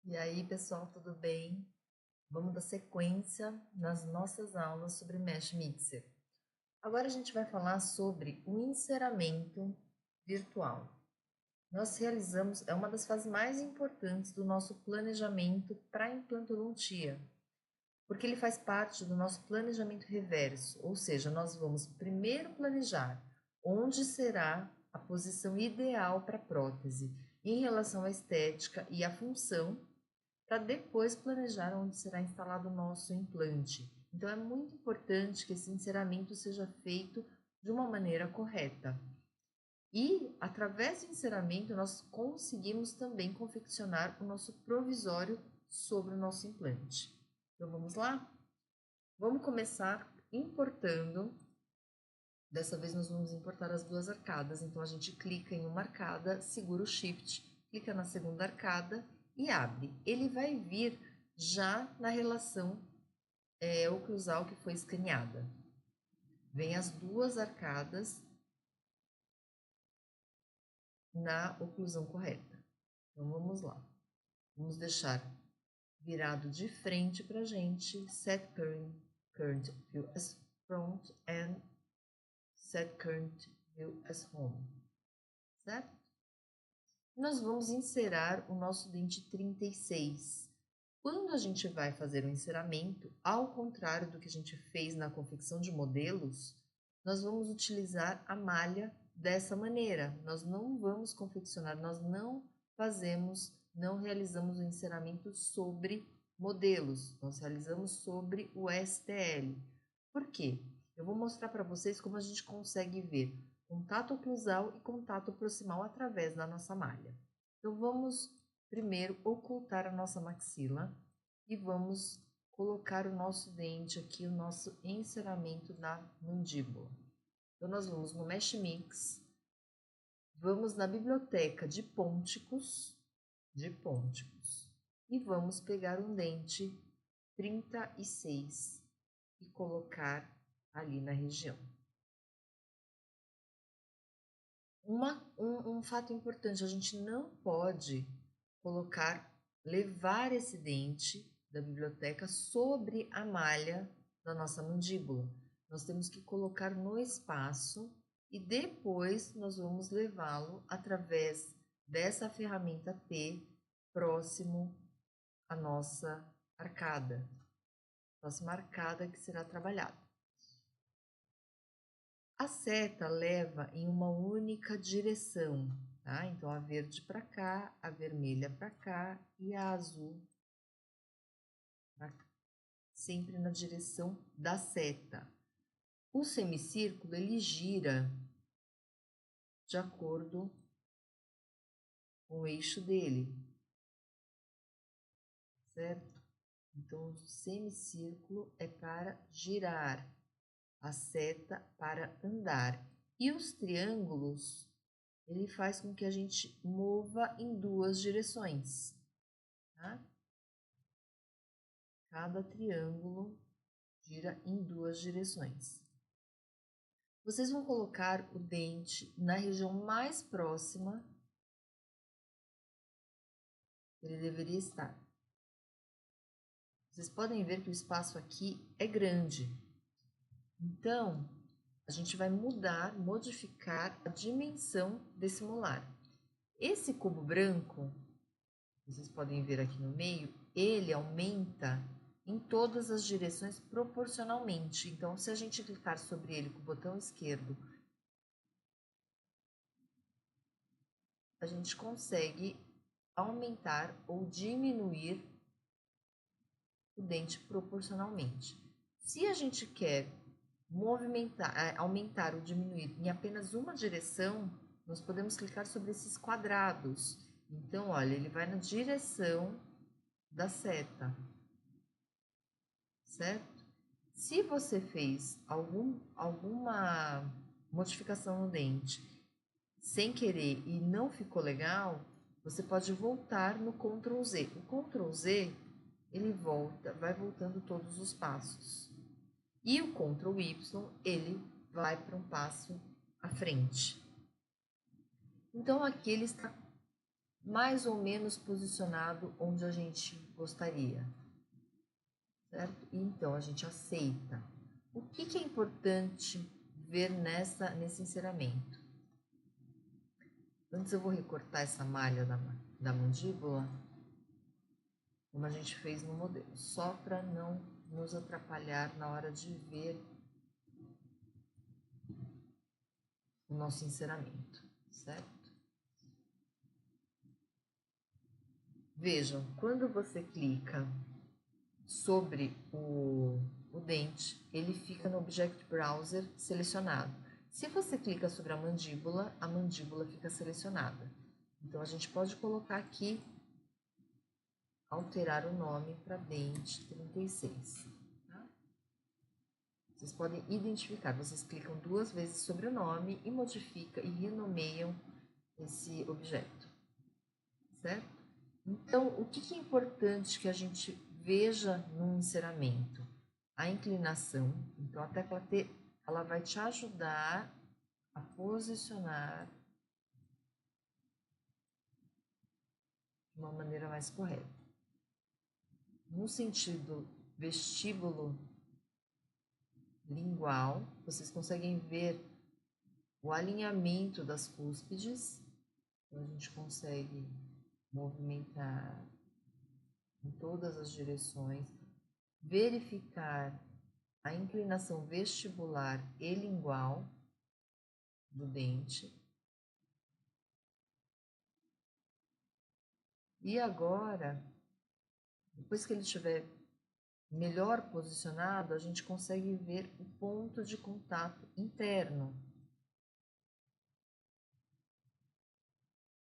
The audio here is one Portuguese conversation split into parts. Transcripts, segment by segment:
E aí, pessoal, tudo bem? Vamos dar sequência nas nossas aulas sobre Mesh Mixer. Agora a gente vai falar sobre o enceramento virtual. Nós realizamos, é uma das fases mais importantes do nosso planejamento para a implantodontia, porque ele faz parte do nosso planejamento reverso, ou seja, nós vamos primeiro planejar onde será a posição ideal para a prótese em relação à estética e à função para depois planejar onde será instalado o nosso implante. Então é muito importante que esse enceramento seja feito de uma maneira correta. E através do enceramento nós conseguimos também confeccionar o nosso provisório sobre o nosso implante. Então vamos lá? Vamos começar importando. Dessa vez nós vamos importar as duas arcadas, então a gente clica em uma arcada, segura o Shift, clica na segunda arcada e abre. Ele vai vir já na relação oclusal que foi escaneada. Vem as duas arcadas na oclusão correta. Então vamos lá. Vamos deixar virado de frente para a gente, set current view as front and set current view as home, certo? Nós vamos encerar o nosso dente 36. Quando a gente vai fazer o enceramento, ao contrário do que a gente fez na confecção de modelos, nós vamos utilizar a malha dessa maneira. Nós não vamos confeccionar, nós não realizamos o enceramento sobre modelos, nós realizamos sobre o STL. Por quê? Eu vou mostrar para vocês como a gente consegue ver contato oclusal e contato proximal através da nossa malha. Então, vamos primeiro ocultar a nossa maxila e vamos colocar o nosso dente aqui, o nosso enceramento da mandíbula. Então, nós vamos no Mesh Mix, vamos na biblioteca de pônticos, e vamos pegar um dente 36 e colocar ali na região. Um fato importante, a gente não pode levar esse dente da biblioteca sobre a malha da nossa mandíbula. Nós temos que colocar no espaço e depois nós vamos levá-lo através dessa ferramenta P próximo à nossa arcada, próxima arcada que será trabalhada. A seta leva em uma única direção, tá? Então, a verde para cá, a vermelha para cá e a azul pra cá, sempre na direção da seta. O semicírculo, ele gira de acordo com o eixo dele, certo? Então, o semicírculo é para girar, a seta para andar. E os triângulos, ele faz com que a gente mova em duas direções, tá? Cada triângulo gira em duas direções. Vocês vão colocar o dente na região mais próxima que ele deveria estar. Vocês podem ver que o espaço aqui é grande. Então, a gente vai modificar a dimensão desse molar. Esse cubo branco, vocês podem ver aqui no meio, ele aumenta em todas as direções proporcionalmente. Então, se a gente clicar sobre ele com o botão esquerdo, a gente consegue aumentar ou diminuir o dente proporcionalmente. Se a gente quer aumentar ou diminuir em apenas uma direção, nós podemos clicar sobre esses quadrados. Então, olha, ele vai na direção da seta, certo? Se você fez alguma modificação no dente sem querer e não ficou legal, você pode voltar no Ctrl Z. O Ctrl Z, ele vai voltando todos os passos. E o Ctrl Y, ele vai para um passo à frente. Então, aqui ele está mais ou menos posicionado onde a gente gostaria, certo? Então, a gente aceita. O que é importante ver nesse enceramento? Antes eu vou recortar essa malha da mandíbula, como a gente fez no modelo, só para não nos atrapalhar na hora de ver o nosso enceramento, certo? Vejam, quando você clica sobre o dente, ele fica no Object Browser selecionado. Se você clica sobre a mandíbula fica selecionada. Então, a gente pode colocar aqui, alterar o nome para dente 36. Tá? Vocês podem identificar, vocês clicam 2 vezes sobre o nome e modifica e renomeiam esse objeto, certo? Então, o que é importante que a gente veja no enceramento? A inclinação. Então, a tecla T, ela vai te ajudar a posicionar de uma maneira mais correta. No sentido vestíbulo lingual, vocês conseguem ver o alinhamento das cúspides. Então, a gente consegue movimentar em todas as direções, verificar a inclinação vestibular e lingual do dente. E agora, depois que ele estiver melhor posicionado, a gente consegue ver o ponto de contato interno.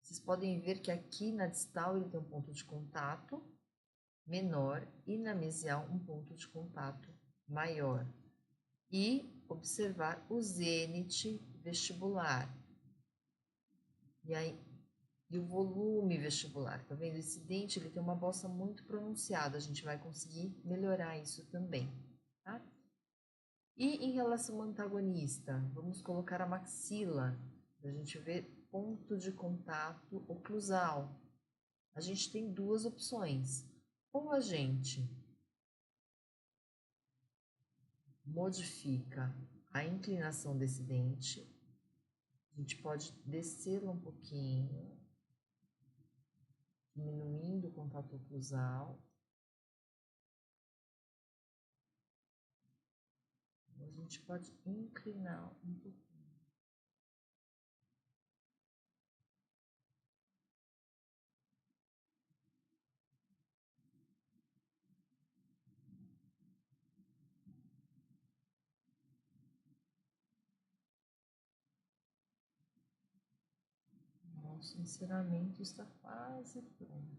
Vocês podem ver que aqui na distal ele tem um ponto de contato menor e na mesial um ponto de contato maior. E observar o zênite vestibular. E o volume vestibular, tá vendo? Esse dente ele tem uma bossa muito pronunciada, a gente vai conseguir melhorar isso também, tá? E em relação ao antagonista, vamos colocar a maxila, para a gente ver ponto de contato oclusal. A gente tem 2 opções. Ou a gente modifica a inclinação desse dente, a gente pode descê-lo um pouquinho, diminuindo o contato oclusal. A gente pode inclinar um pouquinho. Nosso enceramento está quase pronto.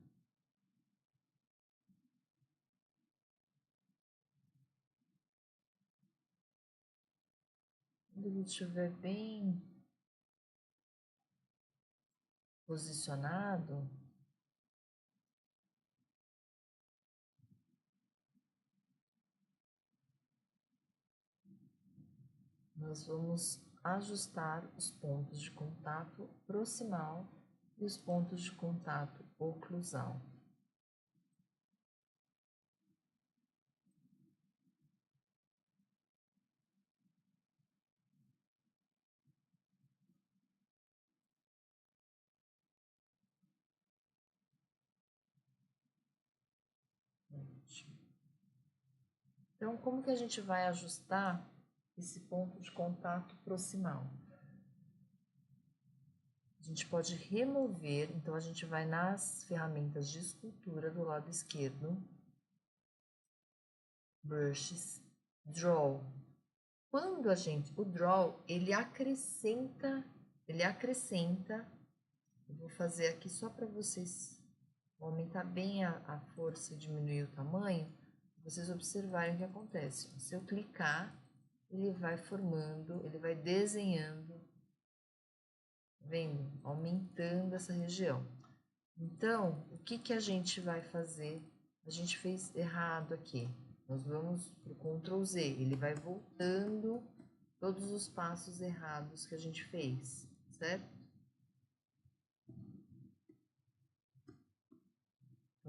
Quando ele estiver bem posicionado, nós vamos ajustar os pontos de contato proximal e os pontos de contato oclusal. Então, como que a gente vai ajustar esse ponto de contato proximal? A gente pode remover, então a gente vai nas ferramentas de escultura do lado esquerdo, brushes, draw. Quando o draw, ele acrescenta, eu vou fazer aqui só para vocês aumentar bem a força e diminuir o tamanho, vocês observarem o que acontece. Se eu clicar, ele vai formando, ele vai desenhando, vendo? Aumentando essa região. Então, o que a gente vai fazer? A gente fez errado aqui. Nós vamos para o Ctrl Z, ele vai voltando todos os passos errados que a gente fez, certo?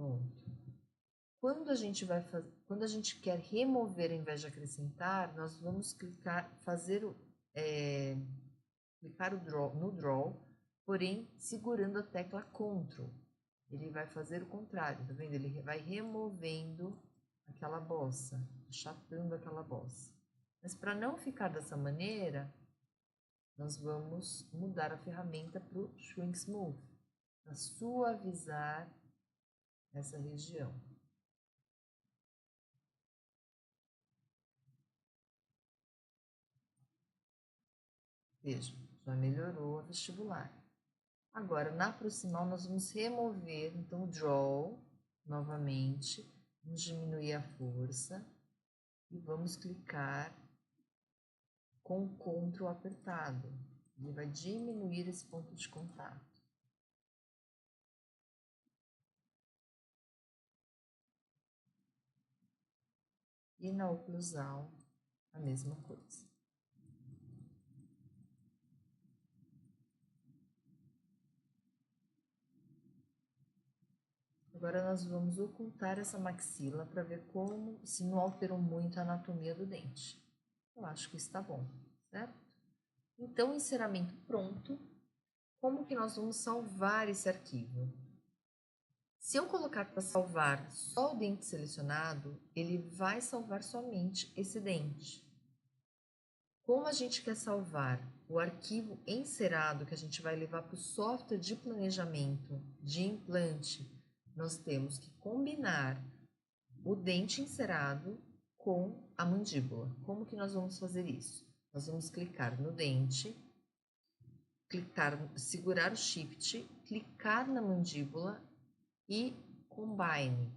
Pronto. Quando a gente quer remover ao invés de acrescentar, nós vamos clicar no draw, porém segurando a tecla Ctrl. Ele vai fazer o contrário, tá vendo? Ele vai removendo aquela bossa, achatando aquela bossa. Mas para não ficar dessa maneira, nós vamos mudar a ferramenta para o Shrink Smooth, para suavizar essa região. Veja, já melhorou a vestibular. Agora, na proximal, nós vamos remover, então, o Draw, novamente, vamos diminuir a força e vamos clicar com o Ctrl apertado. Ele vai diminuir esse ponto de contato. E na oclusal, a mesma coisa. Agora nós vamos ocultar essa maxila para ver se não alterou muito a anatomia do dente. Eu acho que está bom, certo? Então, enceramento pronto. Como que nós vamos salvar esse arquivo? Se eu colocar para salvar só o dente selecionado, ele vai salvar somente esse dente. Como a gente quer salvar o arquivo encerado que a gente vai levar para o software de planejamento de implante, nós temos que combinar o dente encerado com a mandíbula. Como que nós vamos fazer isso? Nós vamos clicar no dente, segurar o Shift, clicar na mandíbula e Combine.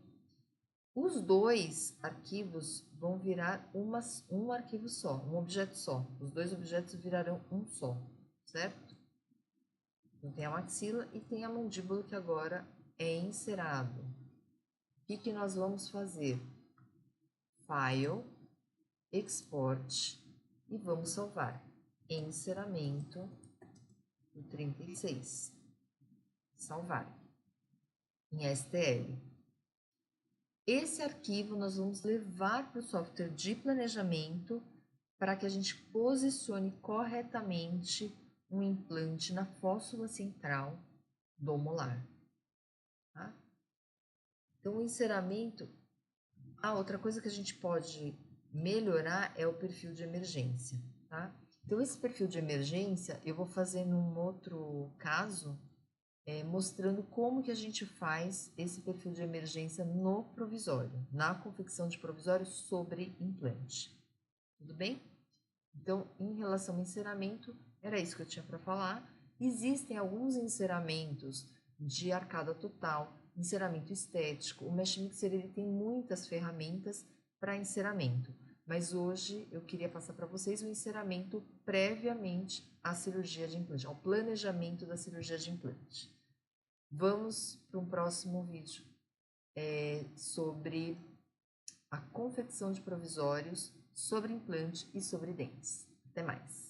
Os dois arquivos vão virar um arquivo só, um objeto só. Os dois objetos virarão um só, certo? Então tem a maxila e tem a mandíbula que agora é encerado. O que nós vamos fazer? File, Export e vamos salvar. Enceramento do 36. Salvar em STL. Esse arquivo nós vamos levar para o software de planejamento para que a gente posicione corretamente um implante na fóssula central do molar. Tá? Então, o enceramento... outra coisa que a gente pode melhorar é o perfil de emergência. Tá? Então, esse perfil de emergência eu vou fazer num outro caso, mostrando como que a gente faz esse perfil de emergência no provisório, na confecção de provisório sobre implante. Tudo bem? Então, em relação ao enceramento, era isso que eu tinha para falar. Existem alguns enceramentos de arcada total, enceramento estético. O Mesh Mixer ele tem muitas ferramentas para enceramento, mas hoje eu queria passar para vocês o enceramento previamente à cirurgia de implante, ao planejamento da cirurgia de implante. Vamos para um próximo vídeo sobre a confecção de provisórios, sobre implante e sobre dentes. Até mais!